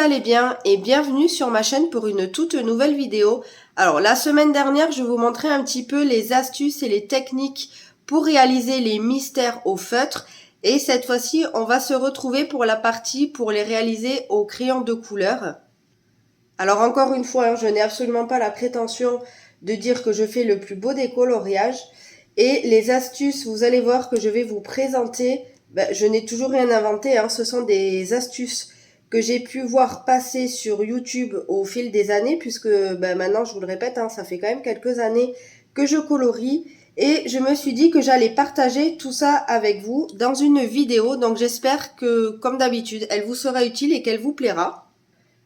allez bien et bienvenue sur ma chaîne pour une toute nouvelle vidéo. Alors la semaine dernière, je vous montrais un petit peu les astuces et les techniques pour réaliser les mystères au feutre. Et cette fois-ci, on va se retrouver pour la partie pour les réaliser au crayon de couleur. Alors encore une fois, je n'ai absolument pas la prétention de dire que je fais le plus beau des coloriages. Et les astuces, vous allez voir que je vais vous présenter, je n'ai toujours rien inventé, ce sont des astuces que j'ai pu voir passer sur YouTube au fil des années, puisque maintenant, je vous le répète, ça fait quand même quelques années que je colorie. Et je me suis dit que j'allais partager tout ça avec vous dans une vidéo. Donc j'espère que, comme d'habitude, elle vous sera utile et qu'elle vous plaira.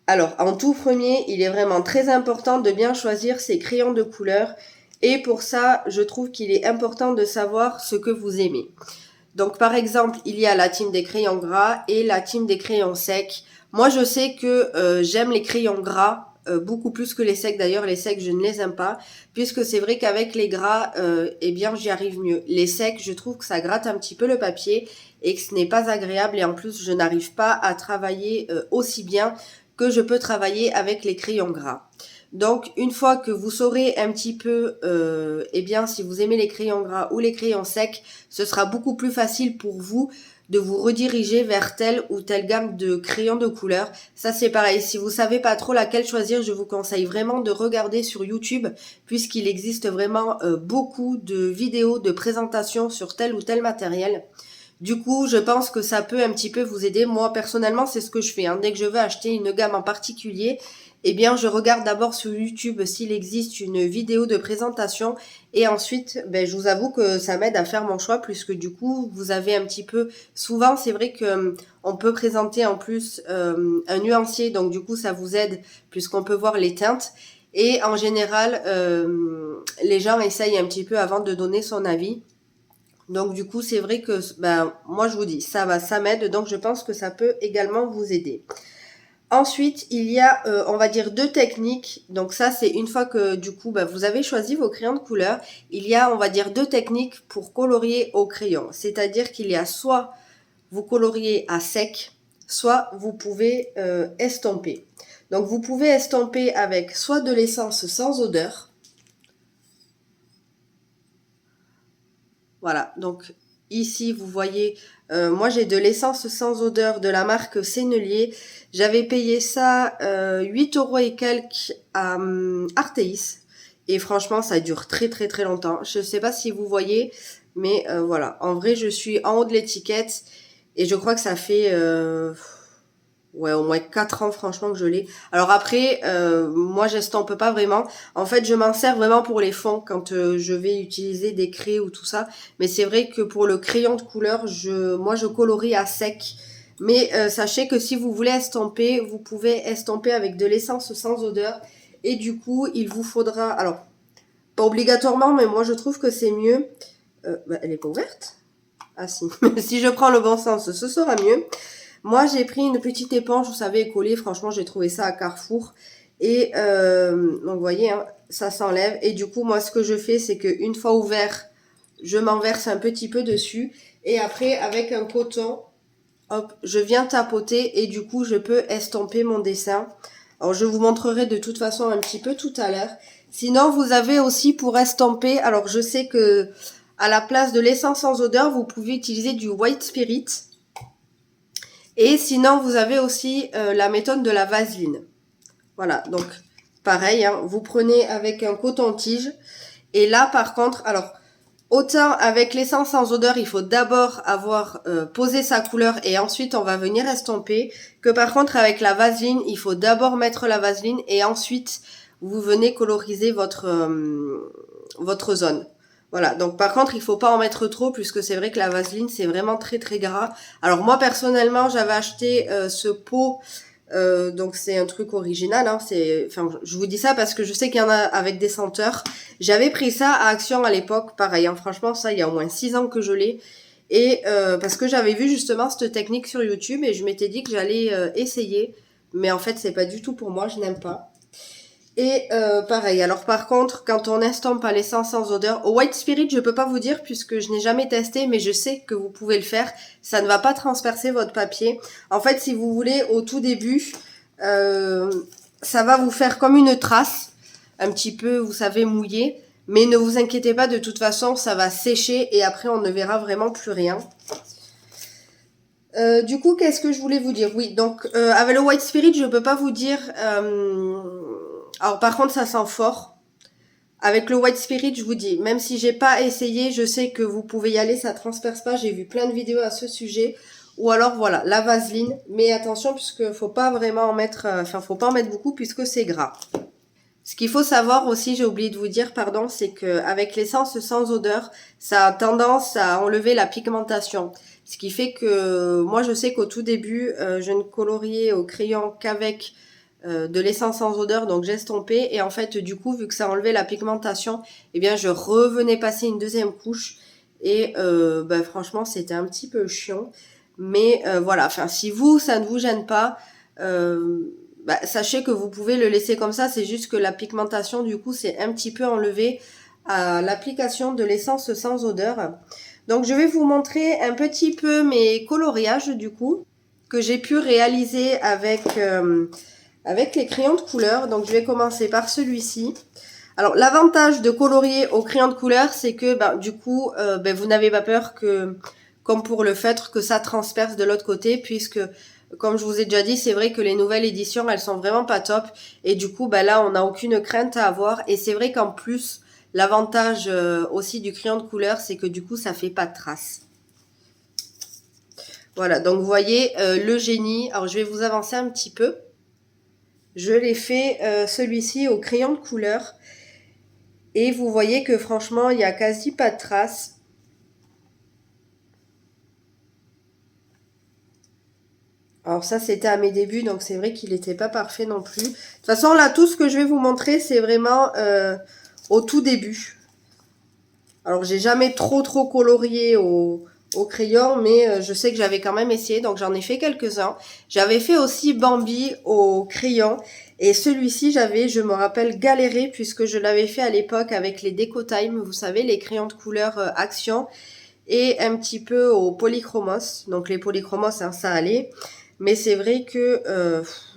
Alors, en tout premier, il est vraiment très important de bien choisir ses crayons de couleur. Et pour ça, je trouve qu'il est important de savoir ce que vous aimez. Donc, par exemple, il y a la team des crayons gras et la team des crayons secs. Moi, je sais que j'aime les crayons gras, beaucoup plus que les secs. D'ailleurs, les secs, je ne les aime pas, puisque c'est vrai qu'avec les gras, j'y arrive mieux. Les secs, je trouve que ça gratte un petit peu le papier et que ce n'est pas agréable. Et en plus, je n'arrive pas à travailler aussi bien que je peux travailler avec les crayons gras. Donc, une fois que vous saurez un petit peu, si vous aimez les crayons gras ou les crayons secs, ce sera beaucoup plus facile pour vous de vous rediriger vers telle ou telle gamme de crayons de couleur. Ça, c'est pareil. Si vous savez pas trop laquelle choisir, je vous conseille vraiment de regarder sur YouTube, puisqu'il existe vraiment beaucoup de vidéos de présentation sur tel ou tel matériel. Du coup, je pense que ça peut un petit peu vous aider. Moi, personnellement, c'est ce que je fais. Dès que je veux acheter une gamme en particulier, je regarde d'abord sur YouTube s'il existe une vidéo de présentation. Et ensuite, je vous avoue que ça m'aide à faire mon choix, puisque du coup, vous avez un petit peu... Souvent, c'est vrai que on peut présenter en plus un nuancier. Donc, du coup, ça vous aide, puisqu'on peut voir les teintes. Et en général, les gens essayent un petit peu avant de donner son avis. Donc du coup, c'est vrai que moi je vous dis, ça m'aide, donc je pense que ça peut également vous aider. Ensuite, il y a, on va dire, deux techniques. Donc ça, c'est une fois que du coup, vous avez choisi vos crayons de couleur, il y a, on va dire, deux techniques pour colorier au crayon. C'est-à-dire qu'il y a soit vous coloriez à sec, soit vous pouvez estomper. Donc vous pouvez estomper avec soit de l'essence sans odeur. Voilà, donc ici vous voyez, moi j'ai de l'essence sans odeur de la marque Sennelier. J'avais payé ça 8 € et quelques à Artéis. Et franchement ça dure très très très longtemps. Je ne sais pas si vous voyez, mais voilà. En vrai je suis en haut de l'étiquette et je crois que ça fait... au moins 4 ans franchement que je l'ai. Alors après, moi j'estompe pas vraiment. En fait, je m'en sers vraiment pour les fonds quand je vais utiliser des craies ou tout ça. Mais c'est vrai que pour le crayon de couleur, moi je colorie à sec. Mais sachez que si vous voulez estomper, vous pouvez estomper avec de l'essence sans odeur. Et du coup, il vous faudra... Alors, pas obligatoirement, mais moi je trouve que c'est mieux. Elle est pas ouverte? Ah si. Si je prends le bon sens, ce sera mieux. Moi, j'ai pris une petite éponge, vous savez, collée. Franchement, j'ai trouvé ça à Carrefour. Et donc, vous voyez, ça s'enlève. Et du coup, moi, ce que je fais, c'est qu'une fois ouvert, je m'en verse un petit peu dessus. Et après, avec un coton, hop, je viens tapoter. Et du coup, je peux estomper mon dessin. Alors, je vous montrerai de toute façon un petit peu tout à l'heure. Sinon, vous avez aussi pour estomper... Alors, je sais que à la place de l'essence sans odeur, vous pouvez utiliser du White Spirit. Et sinon, vous avez aussi la méthode de la vaseline. Voilà, donc pareil, vous prenez avec un coton-tige. Et là, par contre, alors, autant avec l'essence sans odeur, il faut d'abord avoir posé sa couleur et ensuite on va venir estomper. Que par contre, avec la vaseline, il faut d'abord mettre la vaseline et ensuite vous venez coloriser votre zone. Voilà, donc par contre, il faut pas en mettre trop puisque c'est vrai que la vaseline, c'est vraiment très très gras. Alors moi, personnellement, j'avais acheté ce pot, donc c'est un truc original. Je vous dis ça parce que je sais qu'il y en a avec des senteurs. J'avais pris ça à Action à l'époque, pareil. Franchement, ça, il y a au moins 6 ans que je l'ai. Et parce que j'avais vu justement cette technique sur YouTube et je m'étais dit que j'allais essayer. Mais en fait, c'est pas du tout pour moi, je n'aime pas. Et pareil, alors par contre, quand on estompe à l'essence sans odeur, au White Spirit, je peux pas vous dire puisque je n'ai jamais testé, mais je sais que vous pouvez le faire. Ça ne va pas transpercer votre papier. En fait, si vous voulez, au tout début, ça va vous faire comme une trace, un petit peu, vous savez, mouillée. Mais ne vous inquiétez pas, de toute façon, ça va sécher et après, on ne verra vraiment plus rien. Du coup, qu'est-ce que je voulais vous dire? Oui, donc avec le White Spirit, je peux pas vous dire... alors par contre, ça sent fort. Avec le White Spirit, je vous dis, même si j'ai pas essayé, je sais que vous pouvez y aller, ça transperce pas. J'ai vu plein de vidéos à ce sujet. Ou alors voilà, la vaseline. Mais attention, puisque faut pas vraiment en mettre... Enfin, faut pas en mettre beaucoup puisque c'est gras. Ce qu'il faut savoir aussi, j'ai oublié de vous dire, pardon, c'est que avec l'essence sans odeur, ça a tendance à enlever la pigmentation. Ce qui fait que moi, je sais qu'au tout début, je ne coloriais au crayon qu'avec de l'essence sans odeur, donc j'estompais. Et en fait, du coup, vu que ça enlevait la pigmentation, eh bien, je revenais passer une deuxième couche. Et ben, franchement, c'était un petit peu chiant. Mais voilà, enfin, si vous, ça ne vous gêne pas... bah, sachez que vous pouvez le laisser comme ça, c'est juste que la pigmentation du coup c'est un petit peu enlevé à l'application de l'essence sans odeur. Donc je vais vous montrer un petit peu mes coloriages du coup que j'ai pu réaliser avec les crayons de couleur. Donc je vais commencer par celui-ci. Alors l'avantage de colorier au crayon de couleur, c'est que du coup vous n'avez pas peur que, comme pour le feutre, que ça transperce de l'autre côté, puisque comme je vous ai déjà dit, c'est vrai que les nouvelles éditions, elles sont vraiment pas top. Et du coup, là, on n'a aucune crainte à avoir. Et c'est vrai qu'en plus, l'avantage aussi du crayon de couleur, c'est que du coup, ça fait pas de traces. Voilà, donc vous voyez, le génie. Alors, je vais vous avancer un petit peu. Je l'ai fait, celui-ci, au crayon de couleur. Et vous voyez que franchement, il n'y a quasi pas de traces. Alors ça, c'était à mes débuts, donc c'est vrai qu'il n'était pas parfait non plus. De toute façon, là, tout ce que je vais vous montrer, c'est vraiment au tout début. Alors, j'ai jamais trop colorié au crayon, mais je sais que j'avais quand même essayé, donc j'en ai fait quelques-uns. J'avais fait aussi Bambi au crayon, et celui-ci, je me rappelle, galéré, puisque je l'avais fait à l'époque avec les Deco Time, vous savez, les crayons de couleur Action, et un petit peu au polychromos. Donc les polychromos, hein, ça allait. Mais c'est vrai que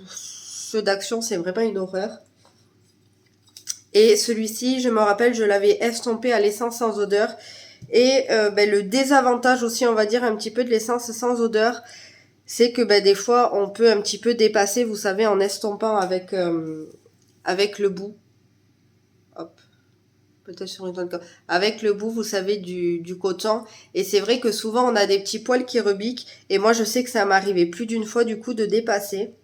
ceux d'Action, c'est vraiment une horreur. Et celui-ci, je me rappelle, je l'avais estompé à l'essence sans odeur. Et le désavantage aussi, on va dire, un petit peu de l'essence sans odeur, c'est que des fois, on peut un petit peu dépasser, vous savez, en estompant avec le bout. Hop. Peut-être sur une tonne avec le bout, vous savez, du coton. Et c'est vrai que souvent, on a des petits poils qui rebiquent. Et moi, je sais que ça m'arrivait plus d'une fois, du coup, de dépasser.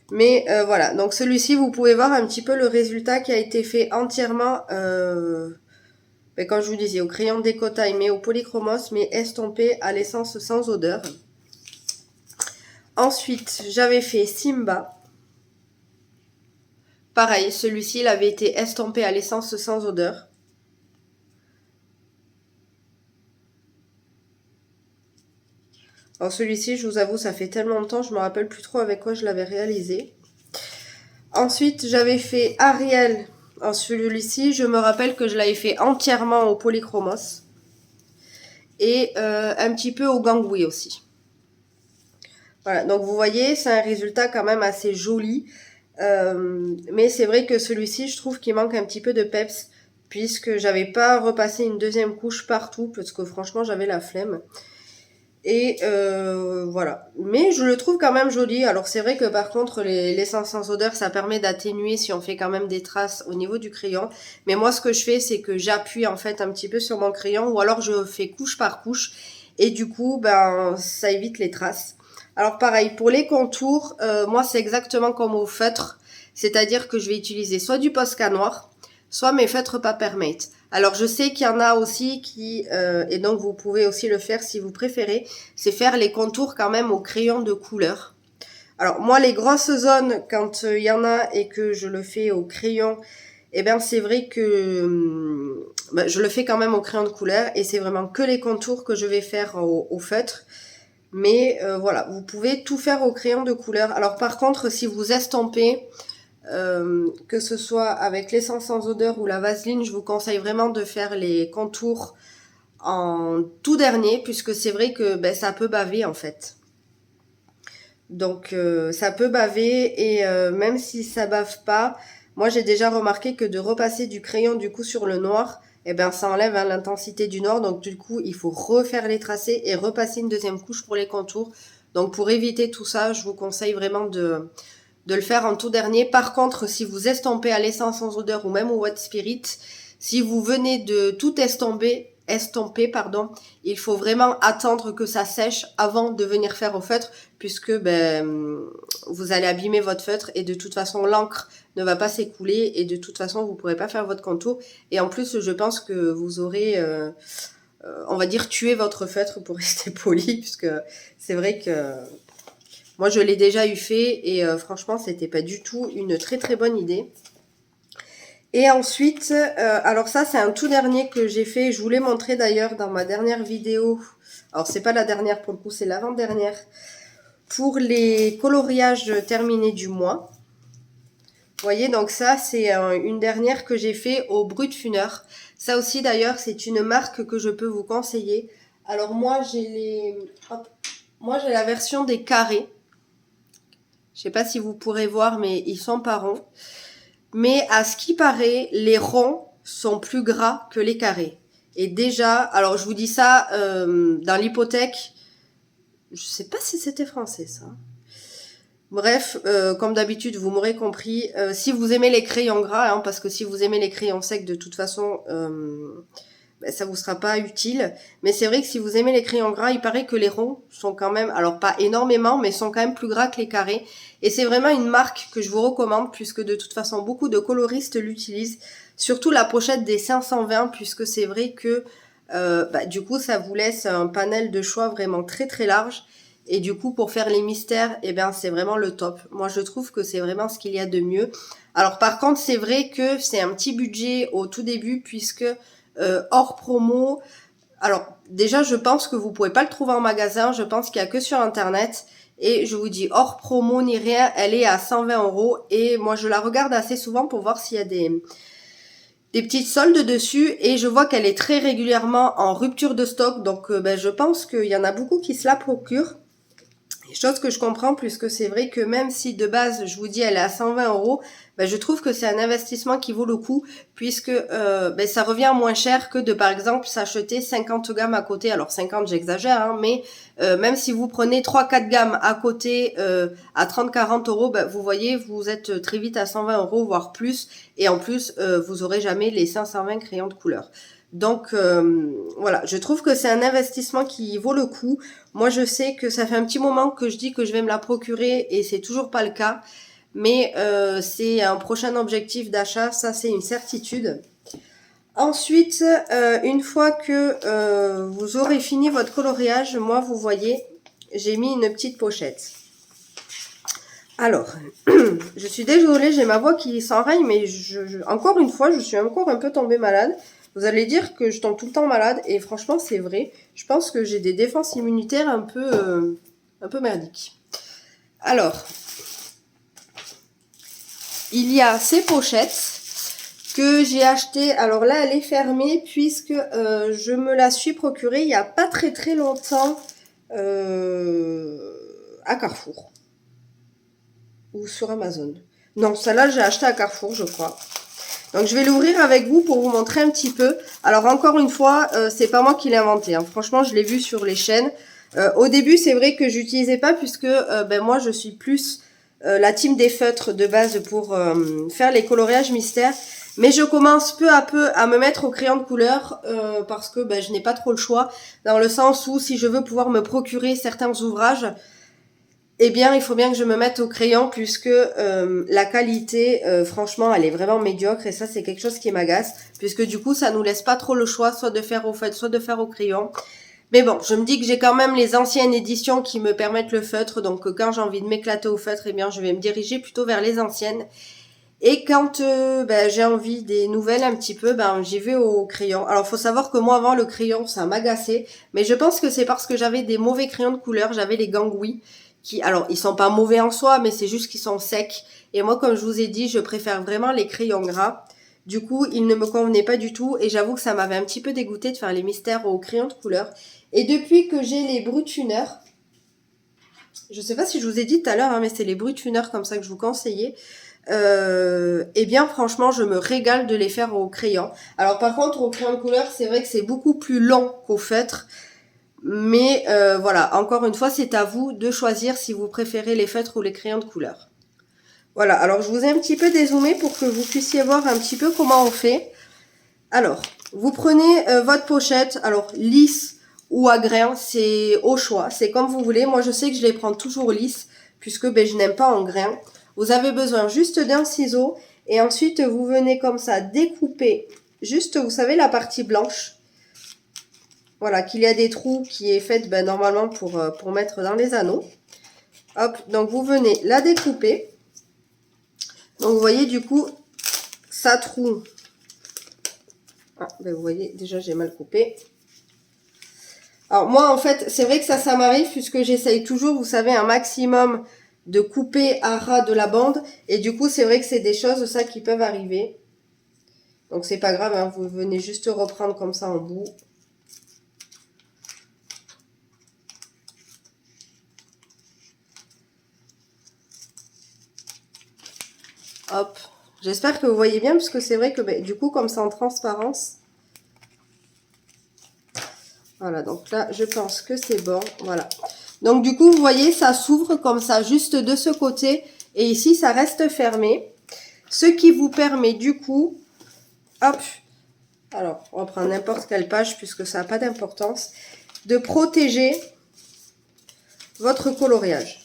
Mais voilà, donc celui-ci, vous pouvez voir un petit peu le résultat qui a été fait entièrement, comme je vous disais, au crayon Deco Time et au polychromos, mais estompé à l'essence sans odeur. Ensuite, j'avais fait Simba. Pareil, celui-ci, il avait été estompé à l'essence sans odeur. Alors celui-ci, je vous avoue, ça fait tellement longtemps, je me rappelle plus trop avec quoi je l'avais réalisé. Ensuite, j'avais fait Ariel. Alors celui-ci, je me rappelle que je l'avais fait entièrement au polychromos. Et un petit peu au gangouille aussi. Voilà, donc vous voyez, c'est un résultat quand même assez joli. Mais c'est vrai que celui-ci, je trouve qu'il manque un petit peu de peps, puisque j'avais pas repassé une deuxième couche partout, parce que franchement, j'avais la flemme. Et voilà. Mais je le trouve quand même joli. Alors c'est vrai que par contre, l'essence sans odeur, ça permet d'atténuer si on fait quand même des traces au niveau du crayon. Mais moi, ce que je fais, c'est que j'appuie en fait un petit peu sur mon crayon, ou alors je fais couche par couche. Et du coup, ça évite les traces. Alors pareil, pour les contours, moi c'est exactement comme au feutre. C'est-à-dire que je vais utiliser soit du Posca noir, soit mes feutres Papermate. Alors je sais qu'il y en a aussi qui, et donc vous pouvez aussi le faire si vous préférez, c'est faire les contours quand même au crayon de couleur. Alors moi les grosses zones, quand il y en a et que je le fais au crayon, eh bien c'est vrai que je le fais quand même au crayon de couleur et c'est vraiment que les contours que je vais faire au feutre. Mais voilà, vous pouvez tout faire au crayon de couleur. Alors par contre, si vous estompez, que ce soit avec l'essence sans odeur ou la vaseline, je vous conseille vraiment de faire les contours en tout dernier, puisque c'est vrai que ça peut baver en fait. Donc ça peut baver et même si ça bave pas, moi j'ai déjà remarqué que de repasser du crayon du coup sur le noir, eh ben ça enlève hein, l'intensité du noir. Donc du coup il faut refaire les tracés et repasser une deuxième couche pour les contours. Donc pour éviter tout ça, je vous conseille vraiment de le faire en tout dernier. Par contre, si vous estampez à l'essence sans odeur ou même au White Spirit, si vous venez de tout estomper, pardon, il faut vraiment attendre que ça sèche avant de venir faire au feutre, puisque vous allez abîmer votre feutre et de toute façon l'encre ne va pas s'écouler et de toute façon vous ne pourrez pas faire votre contour. Et en plus, je pense que vous aurez, on va dire, tué votre feutre pour rester poli, puisque c'est vrai que moi, je l'ai déjà eu fait et franchement, c'était pas du tout une très très bonne idée. Et ensuite, alors ça, c'est un tout dernier que j'ai fait. Je vous l'ai montré d'ailleurs dans ma dernière vidéo. Alors, c'est pas la dernière pour le coup, c'est l'avant-dernière. Pour les coloriages terminés du mois. Vous voyez, donc ça, c'est une dernière que j'ai fait au Brutfuner. Ça aussi, d'ailleurs, c'est une marque que je peux vous conseiller. Alors, moi, j'ai la version des carrés. Je sais pas si vous pourrez voir, mais ils sont pas ronds. Mais à ce qui paraît, les ronds sont plus gras que les carrés. Et déjà, alors je vous dis ça, dans l'hypothèque, je sais pas si c'était français ça. Bref, comme d'habitude, vous m'aurez compris. Si vous aimez les crayons gras, hein, parce que si vous aimez les crayons secs, de toute façon, ça vous sera pas utile. Mais c'est vrai que si vous aimez les crayons gras, il paraît que les ronds sont quand même, alors pas énormément, mais sont quand même plus gras que les carrés. Et c'est vraiment une marque que je vous recommande, puisque de toute façon, beaucoup de coloristes l'utilisent. Surtout la pochette des 520, puisque c'est vrai que du coup, ça vous laisse un panel de choix vraiment très très large. Et du coup, pour faire les mystères, eh bien, c'est vraiment le top. Moi, je trouve que c'est vraiment ce qu'il y a de mieux. Alors, par contre, c'est vrai que c'est un petit budget au tout début, puisque hors promo. Alors déjà, je pense que vous pouvez pas le trouver en magasin. Je pense qu'il y a que sur internet. Et je vous dis, hors promo ni rien, elle est à 120 €. Et moi, je la regarde assez souvent pour voir s'il y a des petites soldes dessus. Et je vois qu'elle est très régulièrement en rupture de stock. Donc, je pense qu'il y en a beaucoup qui se la procurent. Chose que je comprends, puisque c'est vrai que même si de base, je vous dis, elle est à 120 €, je trouve que c'est un investissement qui vaut le coup, puisque ça revient moins cher que de, par exemple, s'acheter 50 gammes à côté. Alors 50, j'exagère, hein, mais même si vous prenez 3-4 gammes à côté à 30-40 €, vous voyez, vous êtes très vite à 120 €, voire plus. Et en plus, vous aurez jamais les 520 crayons de couleur. Donc voilà, je trouve que c'est un investissement qui vaut le coup. Moi, je sais que ça fait un petit moment que je dis que je vais me la procurer et c'est toujours pas le cas. Mais c'est un prochain objectif d'achat, ça c'est une certitude. Ensuite, une fois que vous aurez fini votre coloriage, moi vous voyez, j'ai mis une petite pochette. Alors, je suis désolée, j'ai ma voix qui s'enraye, mais encore une fois, je suis encore un peu tombée malade. Vous allez dire que je tombe tout le temps malade, et franchement, c'est vrai. Je pense que j'ai des défenses immunitaires un peu merdiques. Alors, il y a ces pochettes que j'ai achetées. Alors là, elle est fermée puisque je me la suis procurée il n'y a pas très très longtemps à Carrefour. Ou sur Amazon. Non, celle-là, j'ai acheté à Carrefour, je crois. Donc, je vais l'ouvrir avec vous pour vous montrer un petit peu. Alors, encore une fois, c'est pas moi qui l'ai inventé. Hein. Franchement, je l'ai vu sur les chaînes. Au début, c'est vrai que j'utilisais pas puisque moi, je suis plus la team des feutres de base pour faire les coloriages mystères. Mais je commence peu à peu à me mettre au crayon de couleur parce que je n'ai pas trop le choix. Dans le sens où, si je veux pouvoir me procurer certains ouvrages, eh bien, il faut bien que je me mette au crayon puisque la qualité, franchement, elle est vraiment médiocre et ça, c'est quelque chose qui m'agace puisque du coup, ça nous laisse pas trop le choix, soit de faire au feutre, soit de faire au crayon. Mais bon, je me dis que j'ai quand même les anciennes éditions qui me permettent le feutre, donc quand j'ai envie de m'éclater au feutre, eh bien, je vais me diriger plutôt vers les anciennes. Et quand j'ai envie des nouvelles un petit peu, j'y vais au crayon. Alors, faut savoir que moi, avant, le crayon, ça m'agaçait, mais je pense que c'est parce que j'avais des mauvais crayons de couleur, j'avais les Gangui. Alors, ils sont pas mauvais en soi, mais c'est juste qu'ils sont secs. Et moi, comme je vous ai dit, je préfère vraiment les crayons gras. Du coup, ils ne me convenaient pas du tout. Et j'avoue que ça m'avait un petit peu dégoûté de faire les mystères au crayon de couleur. Et depuis que j'ai les Brutfuner, je sais pas si je vous ai dit tout à l'heure, hein, mais c'est les brutuneurs comme ça que je vous conseillais. Eh bien franchement je me régale de les faire au crayon. Alors par contre au crayon de couleur c'est vrai que c'est beaucoup plus long qu'au feutre, mais voilà, encore une fois c'est à vous de choisir si vous préférez les feutres ou les crayons de couleur. Voilà, alors je vous ai un petit peu dézoomé pour que vous puissiez voir un petit peu comment on fait. Alors vous prenez votre pochette, alors lisse ou à grain, c'est au choix, c'est comme vous voulez. Moi je sais que je les prends toujours lisses puisque ben, je n'aime pas en grain. Vous avez besoin juste d'un ciseau et ensuite vous venez comme ça découper juste, vous savez, la partie blanche. Voilà, qu'il y a des trous qui est faite ben, normalement pour mettre dans les anneaux. Hop, donc vous venez la découper. Donc vous voyez du coup, ça troue. Ah, ben vous voyez, déjà j'ai mal coupé. Alors moi en fait, c'est vrai que ça m'arrive puisque j'essaye toujours, vous savez, un maximum de couper à ras de la bande. Et du coup, c'est vrai que c'est des choses, ça, qui peuvent arriver. Donc, c'est pas grave, hein, vous venez juste reprendre comme ça en bout. Hop. J'espère que vous voyez bien, parce que c'est vrai que ben, du coup, comme c'est en transparence. Voilà, donc là, je pense que c'est bon. Voilà. Donc, du coup, vous voyez, ça s'ouvre comme ça, juste de ce côté. Et ici, ça reste fermé. Ce qui vous permet, du coup, hop. Alors, on va prendre n'importe quelle page, puisque ça n'a pas d'importance. De protéger votre coloriage.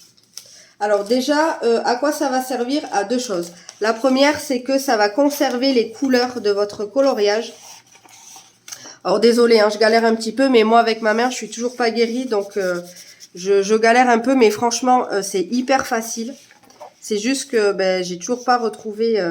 Alors déjà, à quoi ça va servir? À deux choses. La première, c'est que ça va conserver les couleurs de votre coloriage. Alors désolé, hein, je galère un petit peu, mais moi avec ma mère, je suis toujours pas guérie, donc je galère un peu, mais franchement, c'est hyper facile. C'est juste que ben, j'ai toujours pas retrouvé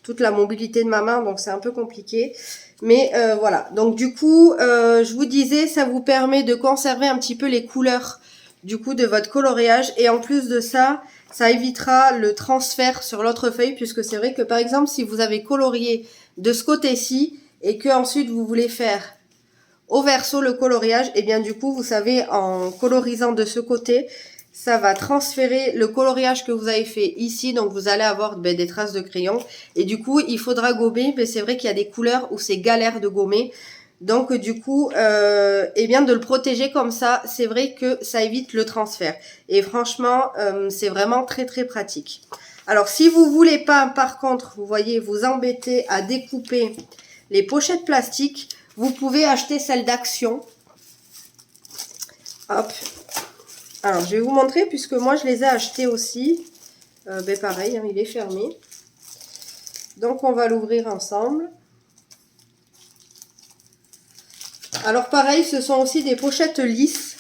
toute la mobilité de ma main, donc c'est un peu compliqué. Mais voilà, donc du coup, je vous disais, ça vous permet de conserver un petit peu les couleurs du coup de votre coloriage. Et en plus de ça, ça évitera le transfert sur l'autre feuille, puisque c'est vrai que par exemple, si vous avez colorié de ce côté-ci, et que ensuite vous voulez faire au verso le coloriage, et bien du coup, vous savez, en colorisant de ce côté, ça va transférer le coloriage que vous avez fait ici, donc vous allez avoir ben, des traces de crayon. Et du coup, il faudra gommer, mais c'est vrai qu'il y a des couleurs où c'est galère de gommer. Donc du coup, eh bien de le protéger comme ça, c'est vrai que ça évite le transfert. Et franchement, c'est vraiment très très pratique. Alors si vous voulez pas, par contre, vous voyez, vous embêter à découper les pochettes plastiques, vous pouvez acheter celle d'Action. Hop. Alors, je vais vous montrer puisque moi, je les ai achetées aussi. Ben pareil, hein, il est fermé. Donc, on va l'ouvrir ensemble. Alors, pareil, ce sont aussi des pochettes lisses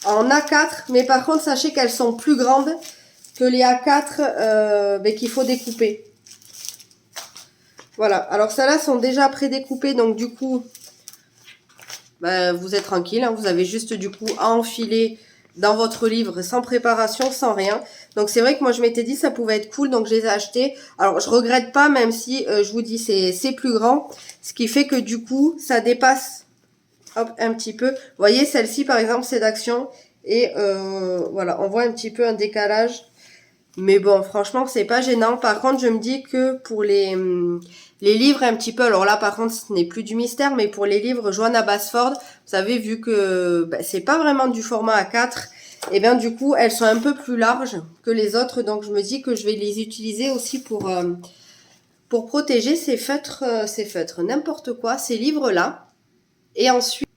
en A4. Mais par contre, sachez qu'elles sont plus grandes que les A4 ben, qu'il faut découper. Voilà. Alors, celles-là sont déjà pré-découpées. Donc, du coup, ben, vous êtes tranquille. Hein, vous avez juste, du coup, à enfiler dans votre livre sans préparation, sans rien. Donc c'est vrai que moi je m'étais dit ça pouvait être cool, donc je les ai achetés. Alors je regrette pas, même si je vous dis c'est plus grand, ce qui fait que du coup ça dépasse hop, un petit peu. Vous voyez, celle-ci par exemple c'est d'Action et voilà, on voit un petit peu un décalage. Mais bon, franchement, c'est pas gênant. Par contre, je me dis que pour les livres un petit peu, alors là, par contre, ce n'est plus du mystère, mais pour les livres Joanna Basford, vous savez, vu que bah, c'est pas vraiment du format A4, et bien du coup, elles sont un peu plus larges que les autres. Donc, je me dis que je vais les utiliser aussi pour protéger ces feutres, n'importe quoi, ces livres-là. Et ensuite,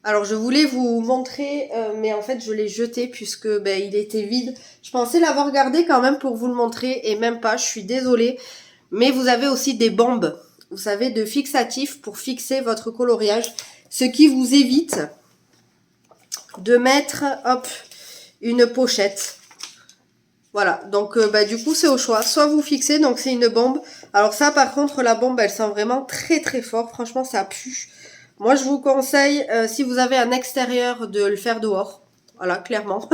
alors je voulais vous montrer, mais en fait je l'ai jeté puisque ben, il était vide. Je pensais l'avoir gardé quand même pour vous le montrer et même pas, je suis désolée. Mais vous avez aussi des bombes, vous savez, de fixatifs pour fixer votre coloriage. Ce qui vous évite de mettre, hop, une pochette. Voilà, donc bah, du coup c'est au choix. Soit vous fixez, donc c'est une bombe. Alors ça par contre, la bombe elle sent vraiment très très fort. Franchement ça pue. Moi, je vous conseille, si vous avez un extérieur, de le faire dehors. Voilà, clairement.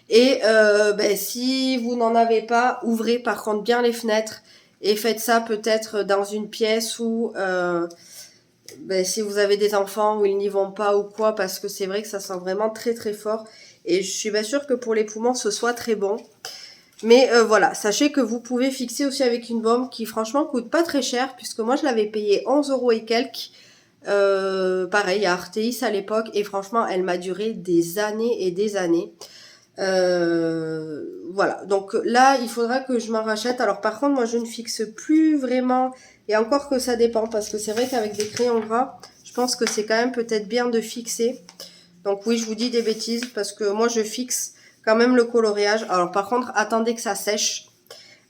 Et ben, si vous n'en avez pas, ouvrez par contre bien les fenêtres. Et faites ça peut-être dans une pièce où, ben, si vous avez des enfants où ils n'y vont pas ou quoi, parce que c'est vrai que ça sent vraiment très très fort. Et je suis pas sûre que pour les poumons ce soit très bon. Mais voilà, sachez que vous pouvez fixer aussi avec une bombe qui franchement coûte pas très cher, puisque moi je l'avais payé 11 € et quelques. Pareil à Artéis à l'époque, et franchement elle m'a duré des années et des années. Voilà, donc là il faudra que je m'en rachète. Alors par contre moi je ne fixe plus vraiment, et encore que ça dépend, parce que c'est vrai qu'avec des crayons gras je pense que c'est quand même peut-être bien de fixer. Donc oui, je vous dis des bêtises, parce que moi je fixe quand même le coloriage. Alors par contre attendez que ça sèche.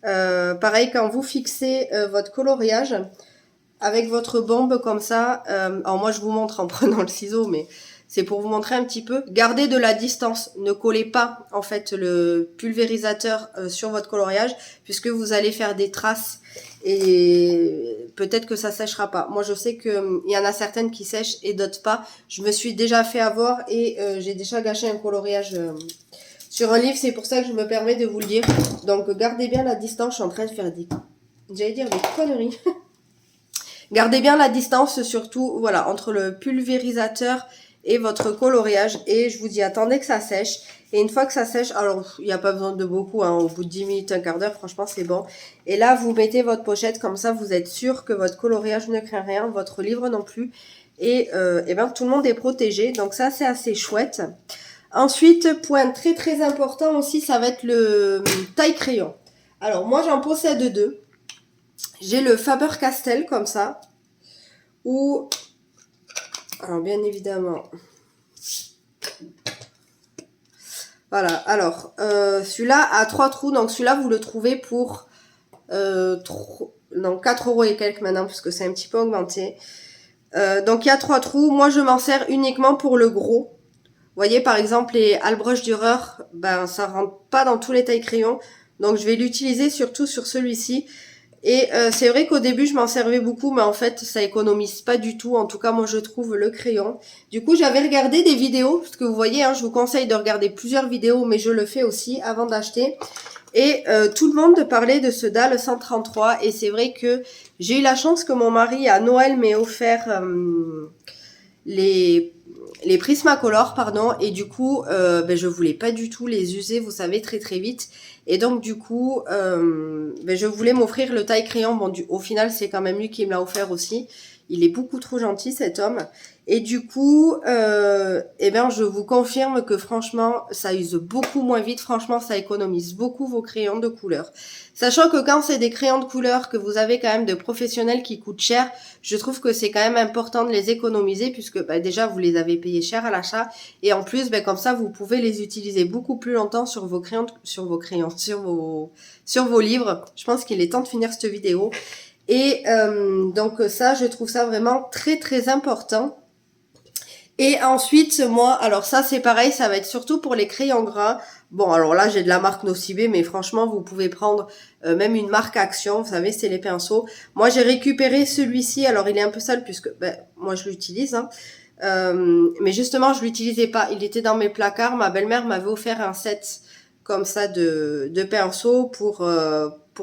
Pareil, quand vous fixez votre coloriage avec votre bombe comme ça, alors moi je vous montre en prenant le ciseau, mais c'est pour vous montrer un petit peu. Gardez de la distance, ne collez pas en fait le pulvérisateur sur votre coloriage, puisque vous allez faire des traces et peut-être que ça séchera pas. Moi je sais que il y en a certaines qui sèchent et d'autres pas. Je me suis déjà fait avoir et j'ai déjà gâché un coloriage sur un livre, c'est pour ça que je me permets de vous le dire. Donc gardez bien la distance, je suis en train de faire j'allais dire des conneries. Gardez bien la distance surtout, voilà, entre le pulvérisateur et votre coloriage. Et je vous dis, attendez que ça sèche. Et une fois que ça sèche, alors il n'y a pas besoin de beaucoup, hein, au bout de 10 minutes, un quart d'heure, franchement c'est bon. Et là, vous mettez votre pochette, comme ça vous êtes sûr que votre coloriage ne craint rien, votre livre non plus. Et ben, tout le monde est protégé, donc ça c'est assez chouette. Ensuite, point très très important aussi, ça va être le taille-crayon. Alors moi j'en possède deux. J'ai le Faber-Castell comme ça, ou, alors bien évidemment, voilà, alors celui-là a 3 trous, donc celui-là vous le trouvez pour non, 4 € et quelques maintenant, puisque c'est un petit peu augmenté. Donc il y a 3 trous, moi je m'en sers uniquement pour le gros. Vous voyez par exemple les Allbrush Dürer, ben ça rentre pas dans tous les tailles crayons, donc je vais l'utiliser surtout sur celui-ci. Et c'est vrai qu'au début je m'en servais beaucoup, mais en fait ça économise pas du tout, en tout cas moi je trouve le crayon. Du coup j'avais regardé des vidéos, parce que vous voyez, hein, je vous conseille de regarder plusieurs vidéos, mais je le fais aussi avant d'acheter. Et tout le monde parlait de ce DAL 133, et c'est vrai que j'ai eu la chance que mon mari à Noël m'ait offert les Prismacolor, pardon, et du coup ben, je voulais pas du tout les user, vous savez, très très vite. Et donc du coup ben, je voulais m'offrir le taille crayon. Bon, au final c'est quand même lui qui me l'a offert aussi. Il est beaucoup trop gentil cet homme. Et du coup eh ben je vous confirme que franchement ça use beaucoup moins vite. Franchement ça économise beaucoup vos crayons de couleur. Sachant que quand c'est des crayons de couleur que vous avez quand même de professionnels qui coûtent cher, je trouve que c'est quand même important de les économiser, puisque bah, déjà vous les avez payés cher à l'achat, et en plus bah, comme ça vous pouvez les utiliser beaucoup plus longtemps sur vos crayons, sur vos livres. Je pense qu'il est temps de finir cette vidéo. Et donc ça, je trouve ça vraiment très très important. Et ensuite, moi, alors ça c'est pareil, ça va être surtout pour les crayons gras. Bon, alors là j'ai de la marque Nocibé, mais franchement vous pouvez prendre même une marque Action, vous savez, c'est les pinceaux. Moi j'ai récupéré celui-ci, alors il est un peu sale puisque ben, moi je l'utilise, hein. Mais justement je l'utilisais pas, il était dans mes placards. Ma belle-mère m'avait offert un set comme ça de pinceaux pour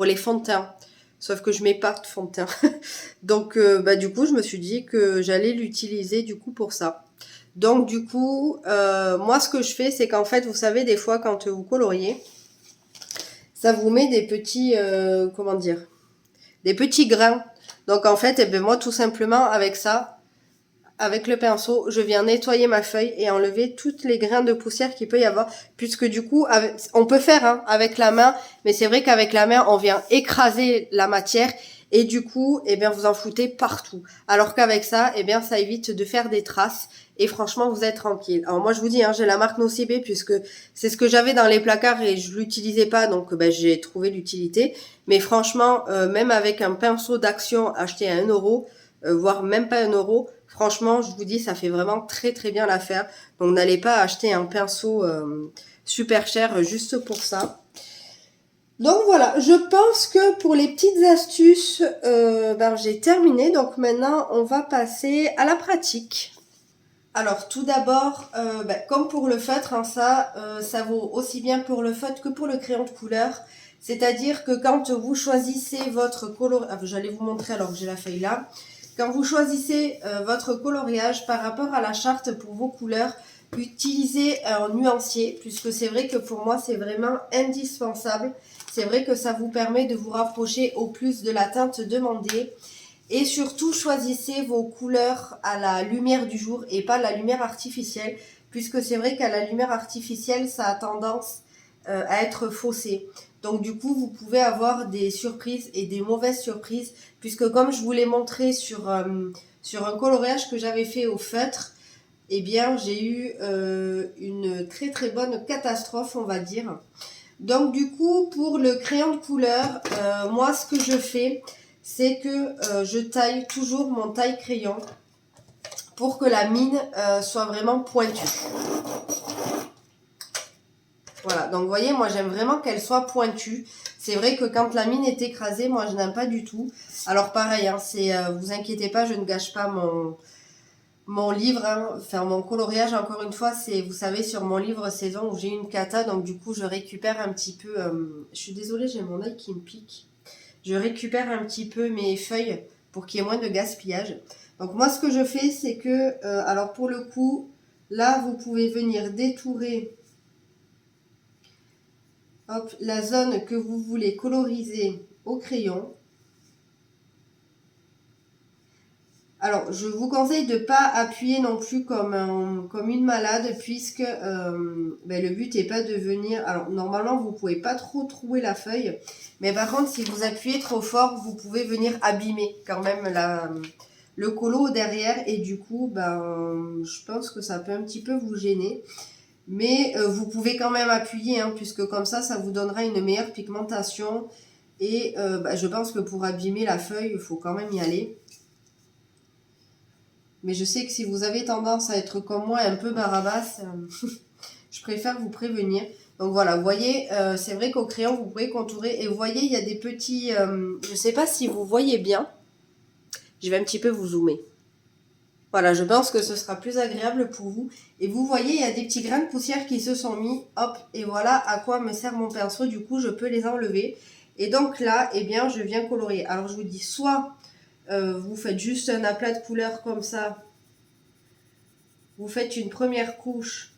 les fonds de teint. Sauf que je mets pas de fond de teint. Donc bah, du coup je me suis dit que j'allais l'utiliser du coup pour ça. Donc du coup, moi ce que je fais, c'est qu'en fait, vous savez, des fois quand vous coloriez, ça vous met des petits, comment dire, des petits grains. Donc en fait, eh ben, moi tout simplement avec ça, avec le pinceau, je viens nettoyer ma feuille et enlever toutes les grains de poussière qu'il peut y avoir. Puisque du coup, on peut faire hein, avec la main, mais c'est vrai qu'avec la main, on vient écraser la matière. Et du coup, eh bien, vous en foutez partout. Alors qu'avec ça, eh bien, ça évite de faire des traces. Et franchement, vous êtes tranquille. Alors moi, je vous dis, hein, j'ai la marque Nocibé puisque c'est ce que j'avais dans les placards et je l'utilisais pas. Donc, ben, j'ai trouvé l'utilité. Mais franchement, même avec un pinceau d'Action acheté à 1 €, voire même pas 1 €, franchement, je vous dis, ça fait vraiment très très bien l'affaire. Donc, n'allez pas acheter un pinceau super cher juste pour ça. Donc voilà, je pense que pour les petites astuces, ben, j'ai terminé. Donc maintenant, on va passer à la pratique. Alors tout d'abord, ben, comme pour le feutre, hein, ça vaut aussi bien pour le feutre que pour le crayon de couleur. C'est-à-dire que quand vous choisissez votre coloriage, j'allais vous montrer alors que j'ai la feuille là. Quand vous choisissez votre coloriage par rapport à la charte pour vos couleurs, utilisez un nuancier, puisque c'est vrai que pour moi, c'est vraiment indispensable. C'est vrai que ça vous permet de vous rapprocher au plus de la teinte demandée. Et surtout, choisissez vos couleurs à la lumière du jour et pas la lumière artificielle, puisque c'est vrai qu'à la lumière artificielle, ça a tendance à être faussé. Donc du coup, vous pouvez avoir des surprises et des mauvaises surprises, puisque comme je vous l'ai montré sur un coloriage que j'avais fait au feutre, eh bien, j'ai eu une très très bonne catastrophe, on va dire. Donc du coup, pour le crayon de couleur, moi ce que je fais, c'est que je taille toujours mon taille-crayon pour que la mine soit vraiment pointue. Voilà, donc vous voyez, moi j'aime vraiment qu'elle soit pointue. C'est vrai que quand la mine est écrasée, moi je n'aime pas du tout. Alors pareil, hein, vous inquiétez pas, je ne gâche pas mon livre, hein, enfin mon coloriage, encore une fois, c'est, vous savez, sur mon livre saison où j'ai une cata, donc du coup je récupère un petit peu, je suis désolée, j'ai mon œil qui me pique, je récupère un petit peu mes feuilles pour qu'il y ait moins de gaspillage. Donc moi ce que je fais, c'est que, alors pour le coup, là vous pouvez venir détourer, hop, la zone que vous voulez coloriser au crayon. Alors, je vous conseille de ne pas appuyer non plus comme une malade, puisque le but n'est pas de venir... Alors, normalement, vous ne pouvez pas trop trouer la feuille, mais par contre, si vous appuyez trop fort, vous pouvez venir abîmer quand même le colo derrière, et du coup, je pense que ça peut un petit peu vous gêner. Mais vous pouvez quand même appuyer, hein, puisque comme ça vous donnera une meilleure pigmentation, et je pense que pour abîmer la feuille, il faut quand même y aller. Mais je sais que si vous avez tendance à être comme moi, un peu barabasse, je préfère vous prévenir. Donc voilà, vous voyez, c'est vrai qu'au crayon, vous pouvez contourer. Et vous voyez, il y a des petits... je ne sais pas si vous voyez bien. Je vais un petit peu vous zoomer. Voilà, je pense que ce sera plus agréable pour vous. Et vous voyez, il y a des petits grains de poussière qui se sont mis. Hop, et voilà à quoi me sert mon pinceau. Du coup, je peux les enlever. Et donc là, eh bien, je viens colorier. Alors, je vous dis, soit vous faites juste un aplat de couleurs comme ça. Vous faites une première couche.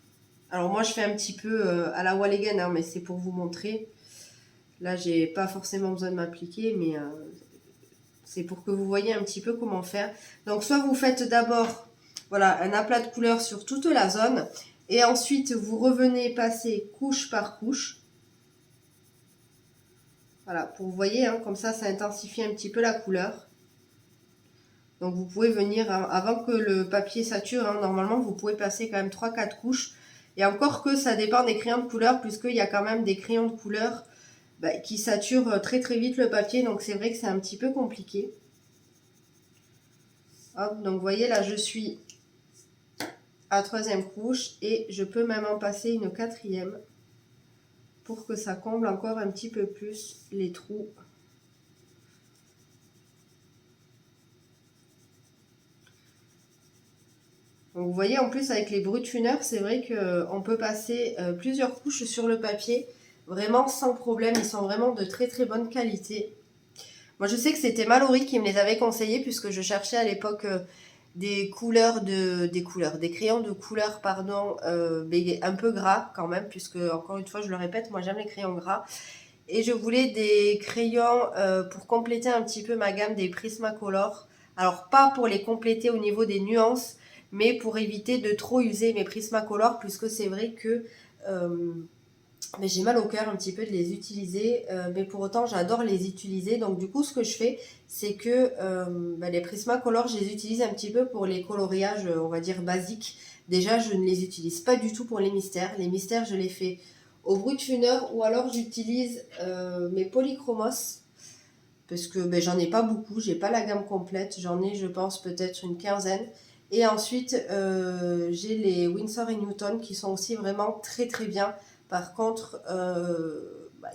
Alors moi je fais un petit peu à la wall again, hein, mais c'est pour vous montrer. Là j'ai pas forcément besoin de m'appliquer, mais c'est pour que vous voyez un petit peu comment faire. Donc soit vous faites d'abord voilà, un aplat de couleurs sur toute la zone, et ensuite vous revenez passer couche par couche. Voilà, pour vous voyez, hein, comme ça intensifie un petit peu la couleur. Donc vous pouvez venir, hein, avant que le papier sature, hein, normalement vous pouvez passer quand même 3-4 couches. Et encore que ça dépend des crayons de couleur, puisqu'il y a quand même des crayons de couleur qui saturent très très vite le papier. Donc c'est vrai que c'est un petit peu compliqué. Hop, donc vous voyez là je suis à 3e couche et je peux même en passer une 4e pour que ça comble encore un petit peu plus les trous. Donc vous voyez, en plus avec les brutuneurs, c'est vrai qu'on peut passer plusieurs couches sur le papier, vraiment sans problème. Ils sont vraiment de très très bonne qualité. Moi je sais que c'était Mallory qui me les avait conseillés, puisque je cherchais à l'époque des crayons de couleur, pardon, un peu gras quand même, puisque encore une fois je le répète, moi j'aime les crayons gras. Et je voulais des crayons pour compléter un petit peu ma gamme des Prismacolor. Alors pas pour les compléter au niveau des nuances, mais pour éviter de trop user mes Prismacolor, puisque c'est vrai que mais j'ai mal au cœur un petit peu de les utiliser, mais pour autant j'adore les utiliser. Donc du coup ce que je fais, c'est que les Prismacolor, je les utilise un petit peu pour les coloriages, on va dire basiques. Déjà je ne les utilise pas du tout pour les mystères. Les mystères je les fais au Brutfuner, ou alors j'utilise mes polychromos, parce que j'en ai pas beaucoup, j'ai pas la gamme complète, j'en ai je pense peut-être une quinzaine. Et ensuite j'ai les Winsor & Newton qui sont aussi vraiment très très bien. Par contre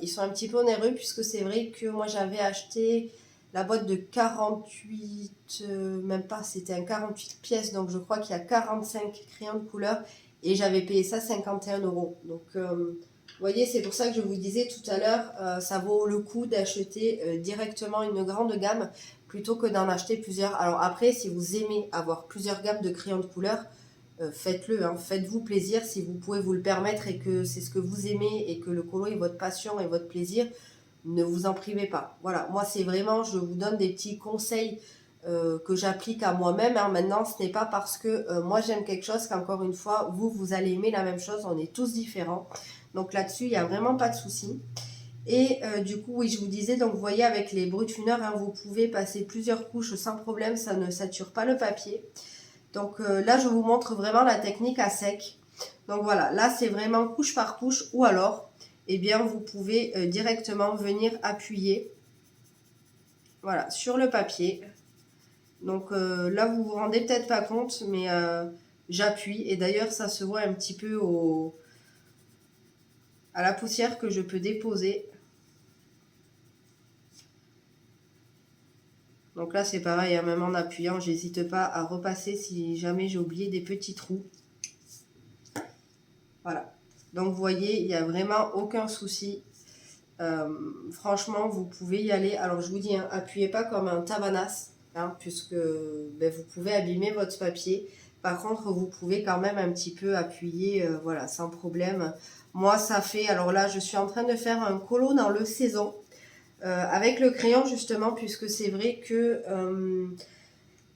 ils sont un petit peu onéreux, puisque c'est vrai que moi j'avais acheté la boîte de 48, même pas, c'était un 48 pièces, donc je crois qu'il y a 45 crayons de couleur, et j'avais payé ça 51 €. Donc vous voyez, c'est pour ça que je vous disais tout à l'heure, ça vaut le coup d'acheter directement une grande gamme plutôt que d'en acheter plusieurs. Alors après, si vous aimez avoir plusieurs gammes de crayons de couleur, faites-le, hein, faites-vous plaisir si vous pouvez vous le permettre et que c'est ce que vous aimez et que le colo est votre passion et votre plaisir, ne vous en privez pas. Voilà, moi c'est vraiment, je vous donne des petits conseils que j'applique à moi-même. Hein. Maintenant, ce n'est pas parce que moi j'aime quelque chose qu'encore une fois, vous allez aimer la même chose, on est tous différents. Donc là-dessus, il n'y a vraiment pas de souci. Et du coup, oui, je vous disais, donc vous voyez avec les brutuneurs, hein, vous pouvez passer plusieurs couches sans problème, ça ne sature pas le papier. Donc là, je vous montre vraiment la technique à sec. Donc voilà, là c'est vraiment couche par couche ou alors, eh bien, vous pouvez directement venir appuyer, voilà, sur le papier. Donc là, vous vous rendez peut-être pas compte, mais j'appuie. Et d'ailleurs, ça se voit un petit peu à la poussière que je peux déposer. Donc là, c'est pareil, hein, même en appuyant, j'hésite pas à repasser si jamais j'ai oublié des petits trous. Voilà. Donc, vous voyez, il n'y a vraiment aucun souci. Franchement, vous pouvez y aller. Alors, je vous dis, hein, appuyez pas comme un tabanas, hein, puisque vous pouvez abîmer votre papier. Par contre, vous pouvez quand même un petit peu appuyer, voilà, sans problème. Moi, ça fait... Alors là, je suis en train de faire un colo dans le saison. Avec le crayon justement, puisque c'est vrai que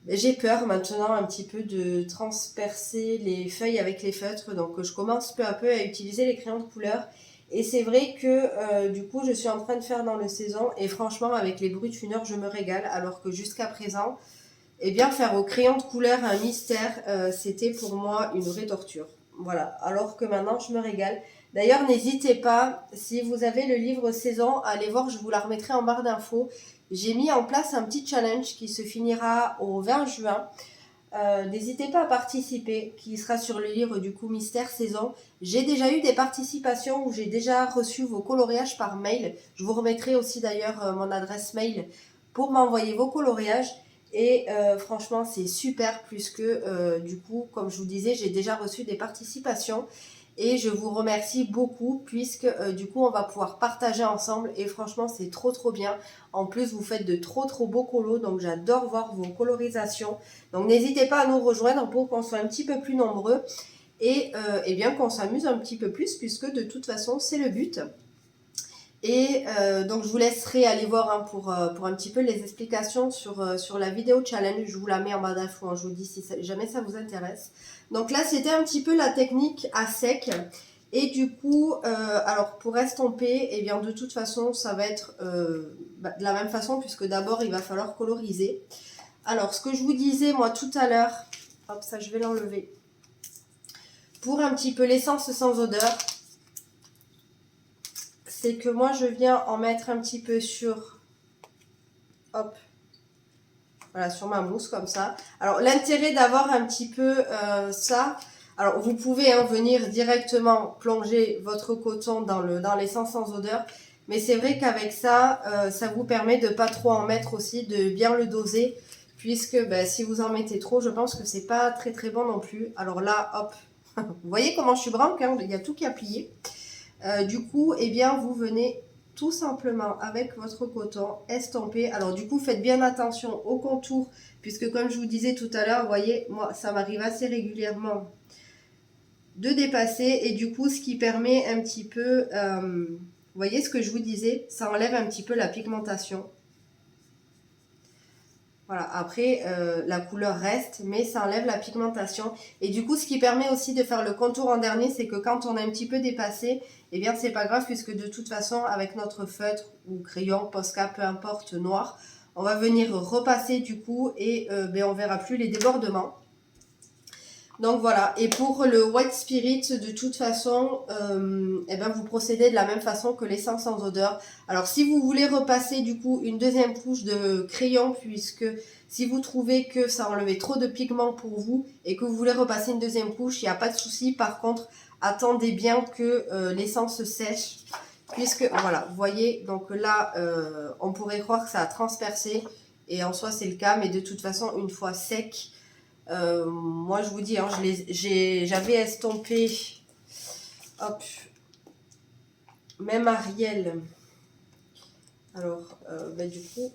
j'ai peur maintenant un petit peu de transpercer les feuilles avec les feutres, donc je commence peu à peu à utiliser les crayons de couleur. Et c'est vrai que du coup je suis en train de faire dans le saison, et franchement avec les brutuneurs je me régale, alors que jusqu'à présent, eh bien faire au crayon de couleur un mystère, c'était pour moi une vraie torture. Voilà, alors que maintenant je me régale. D'ailleurs, n'hésitez pas, si vous avez le livre saison, allez voir, je vous la remettrai en barre d'infos. J'ai mis en place un petit challenge qui se finira au 20 juin. N'hésitez pas à participer, qui sera sur le livre du coup Mystère Saison. J'ai déjà eu des participations où j'ai déjà reçu vos coloriages par mail. Je vous remettrai aussi d'ailleurs mon adresse mail pour m'envoyer vos coloriages. Et franchement, c'est super puisque du coup, comme je vous disais, j'ai déjà reçu des participations. Et je vous remercie beaucoup puisque du coup, on va pouvoir partager ensemble. Et franchement, c'est trop trop bien. En plus, vous faites de trop trop beaux colos. Donc, j'adore voir vos colorisations. Donc, n'hésitez pas à nous rejoindre pour qu'on soit un petit peu plus nombreux. Et bien qu'on s'amuse un petit peu plus puisque de toute façon, c'est le but. Et donc je vous laisserai aller voir hein, pour un petit peu les explications sur la vidéo challenge. Je vous la mets en bas d'infos, hein, je vous dis si jamais ça vous intéresse. Donc là c'était un petit peu la technique à sec. Et du coup, alors pour estomper, eh bien de toute façon ça va être de la même façon puisque d'abord il va falloir coloriser. Alors ce que je vous disais moi tout à l'heure, hop ça je vais l'enlever. Pour un petit peu l'essence sans odeur, c'est que moi je viens en mettre un petit peu sur, hop, voilà, sur ma mousse comme ça. Alors l'intérêt d'avoir un petit peu ça, alors vous pouvez venir directement plonger votre coton dans l'essence sans odeur, mais c'est vrai qu'avec ça, ça vous permet de pas trop en mettre aussi, de bien le doser, puisque si vous en mettez trop, je pense que c'est pas très très bon non plus. Alors là, hop, vous voyez comment je suis branque, hein, il y a tout qui a plié. Du coup, eh bien, vous venez tout simplement avec votre coton estomper. Alors du coup, faites bien attention au contour, puisque comme je vous disais tout à l'heure, vous voyez, moi, ça m'arrive assez régulièrement de dépasser. Et du coup, ce qui permet un petit peu, vous voyez ce que je vous disais, ça enlève un petit peu la pigmentation. Voilà, après, la couleur reste, mais ça enlève la pigmentation. Et du coup, ce qui permet aussi de faire le contour en dernier, c'est que quand on a un petit peu dépassé, eh bien, c'est pas grave, puisque de toute façon, avec notre feutre ou crayon, Posca, peu importe, noir, on va venir repasser du coup et on verra plus les débordements. Donc voilà, et pour le White Spirit, de toute façon, vous procédez de la même façon que l'essence sans odeur. Alors si vous voulez repasser du coup une deuxième couche de crayon, puisque si vous trouvez que ça enlevait trop de pigments pour vous et que vous voulez repasser une deuxième couche, il n'y a pas de souci. Par contre, attendez bien que l'essence sèche, puisque voilà, vous voyez, donc là, on pourrait croire que ça a transpercé, et en soi c'est le cas, mais de toute façon, une fois sec, moi je vous dis, hein, j'avais estompé, hop, même Ariel. Alors, du coup,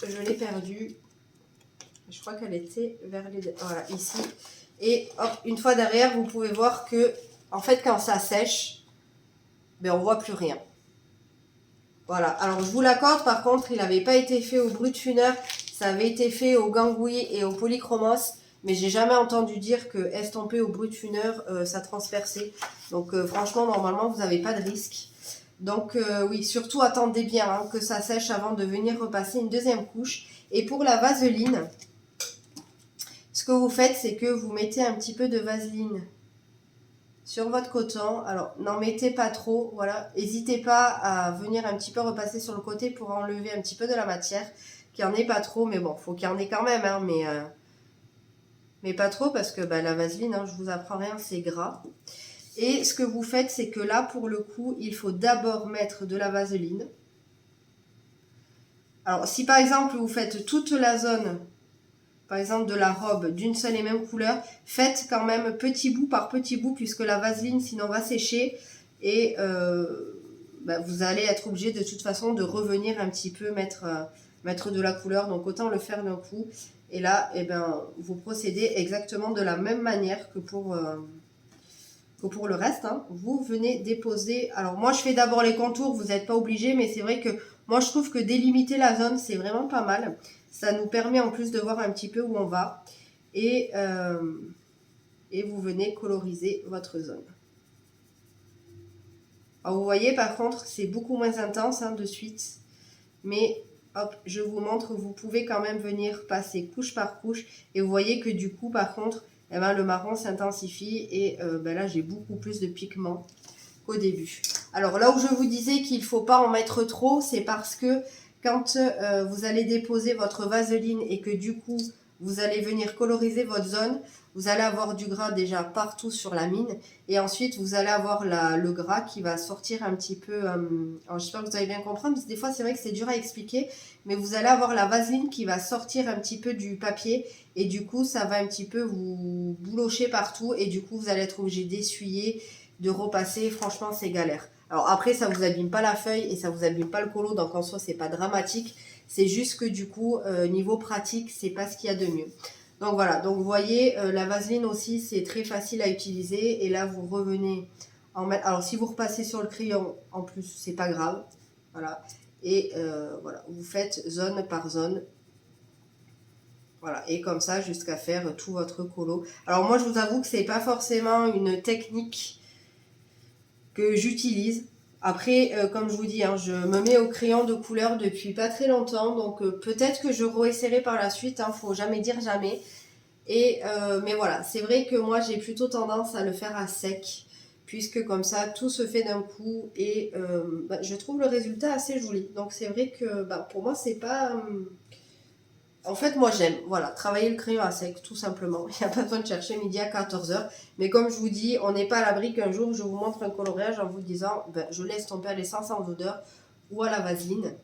je l'ai perdue. Je crois qu'elle était vers les... Voilà, ici. Et hop, une fois derrière, vous pouvez voir que, en fait, quand ça sèche, ben, on voit plus rien. Voilà, alors je vous l'accorde, par contre, il n'avait pas été fait au Brutfuner, ça avait été fait au Gangui et au Polychromos, mais j'ai jamais entendu dire que estomper au Brutfuner, ça transperçait. Donc franchement, normalement, vous n'avez pas de risque. Donc oui, surtout attendez bien hein, que ça sèche avant de venir repasser une deuxième couche. Et pour la vaseline, ce que vous faites, c'est que vous mettez un petit peu de vaseline sur votre coton. Alors, n'en mettez pas trop, voilà. N'hésitez pas à venir un petit peu repasser sur le côté pour enlever un petit peu de la matière, qu'il n'y en ait pas trop, mais bon, faut qu'il y en ait quand même, hein, mais pas trop parce que bah, la vaseline, hein, je vous apprends rien, c'est gras. Et ce que vous faites, c'est que là, pour le coup, il faut d'abord mettre de la vaseline. Alors, si par exemple, vous faites toute la zone, par exemple de la robe d'une seule et même couleur, faites quand même petit bout par petit bout puisque la vaseline sinon va sécher et bah, vous allez être obligé de toute façon de revenir un petit peu mettre de la couleur, donc autant le faire d'un coup. Et là, eh ben, vous procédez exactement de la même manière que pour le reste. Hein. Vous venez déposer, alors moi je fais d'abord les contours, vous n'êtes pas obligé, mais c'est vrai que moi je trouve que délimiter la zone c'est vraiment pas mal. Ça nous permet en plus de voir un petit peu où on va. Et vous venez coloriser votre zone. Alors vous voyez par contre, c'est beaucoup moins intense hein, de suite. Mais hop, je vous montre, vous pouvez quand même venir passer couche par couche. Et vous voyez que du coup, par contre, eh ben, le marron s'intensifie. Et ben là, j'ai beaucoup plus de pigments qu'au début. Alors là où je vous disais qu'il ne faut pas en mettre trop, c'est parce que quand vous allez déposer votre vaseline et que du coup vous allez venir coloriser votre zone, vous allez avoir du gras déjà partout sur la mine et ensuite vous allez avoir le gras qui va sortir un petit peu, alors j'espère que vous allez bien comprendre parce que des fois c'est vrai que c'est dur à expliquer, mais vous allez avoir la vaseline qui va sortir un petit peu du papier et du coup ça va un petit peu vous boulocher partout et du coup vous allez être obligé d'essuyer, de repasser, franchement c'est galère. Alors après ça vous abîme pas la feuille et ça vous abîme pas le colo, donc en soi c'est pas dramatique, c'est juste que du coup niveau pratique c'est pas ce qu'il y a de mieux. Donc voilà, donc vous voyez la vaseline aussi c'est très facile à utiliser et là vous revenez en mettre, alors si vous repassez sur le crayon en plus c'est pas grave, voilà, et voilà, vous faites zone par zone. Voilà, et comme ça jusqu'à faire tout votre colo. Alors moi je vous avoue que c'est pas forcément une technique que j'utilise. Après, comme je vous dis, hein, je me mets au crayon de couleur depuis pas très longtemps, donc peut-être que je réessayerai par la suite, hein, faut jamais dire jamais. Et, mais voilà, c'est vrai que moi j'ai plutôt tendance à le faire à sec, puisque comme ça tout se fait d'un coup et bah, je trouve le résultat assez joli. Donc c'est vrai que bah, pour moi c'est pas... En fait, moi j'aime, voilà, travailler le crayon à sec, tout simplement. Il n'y a pas besoin de chercher midi à 14h. Mais comme je vous dis, on n'est pas à l'abri qu'un jour je vous montre un coloriage en vous disant, ben, je laisse tomber à l'essence en odeur ou à la vaseline.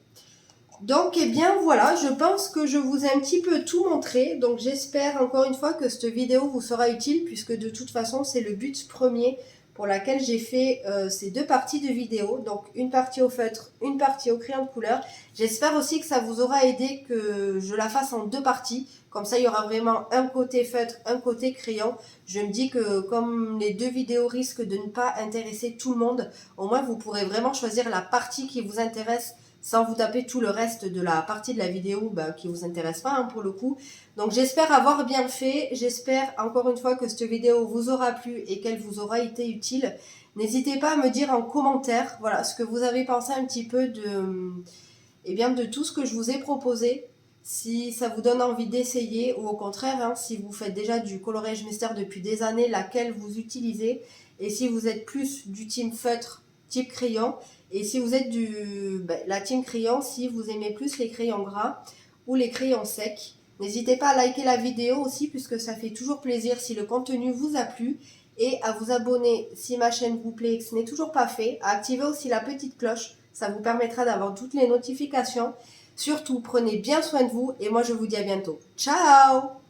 Donc, eh bien voilà, je pense que je vous ai un petit peu tout montré. Donc, j'espère encore une fois que cette vidéo vous sera utile, puisque de toute façon, c'est le but premier pour laquelle j'ai fait ces deux parties de vidéo. Donc, une partie au feutre, une partie au crayon de couleur. J'espère aussi que ça vous aura aidé que je la fasse en deux parties. Comme ça, il y aura vraiment un côté feutre, un côté crayon. Je me dis que comme les deux vidéos risquent de ne pas intéresser tout le monde, au moins vous pourrez vraiment choisir la partie qui vous intéresse sans vous taper tout le reste de la partie de la vidéo bah, qui ne vous intéresse pas hein, pour le coup. Donc j'espère avoir bien fait, j'espère encore une fois que cette vidéo vous aura plu et qu'elle vous aura été utile. N'hésitez pas à me dire en commentaire voilà, ce que vous avez pensé un petit peu de tout ce que je vous ai proposé. Si ça vous donne envie d'essayer ou au contraire, hein, si vous faites déjà du coloriage mystère depuis des années, laquelle vous utilisez. Et si vous êtes plus du team feutre, type crayon. Et si vous êtes la team crayon, si vous aimez plus les crayons gras ou les crayons secs. N'hésitez pas à liker la vidéo aussi puisque ça fait toujours plaisir si le contenu vous a plu. Et à vous abonner si ma chaîne vous plaît et que ce n'est toujours pas fait. À activer aussi la petite cloche. Ça vous permettra d'avoir toutes les notifications. Surtout, prenez bien soin de vous et moi je vous dis à bientôt. Ciao!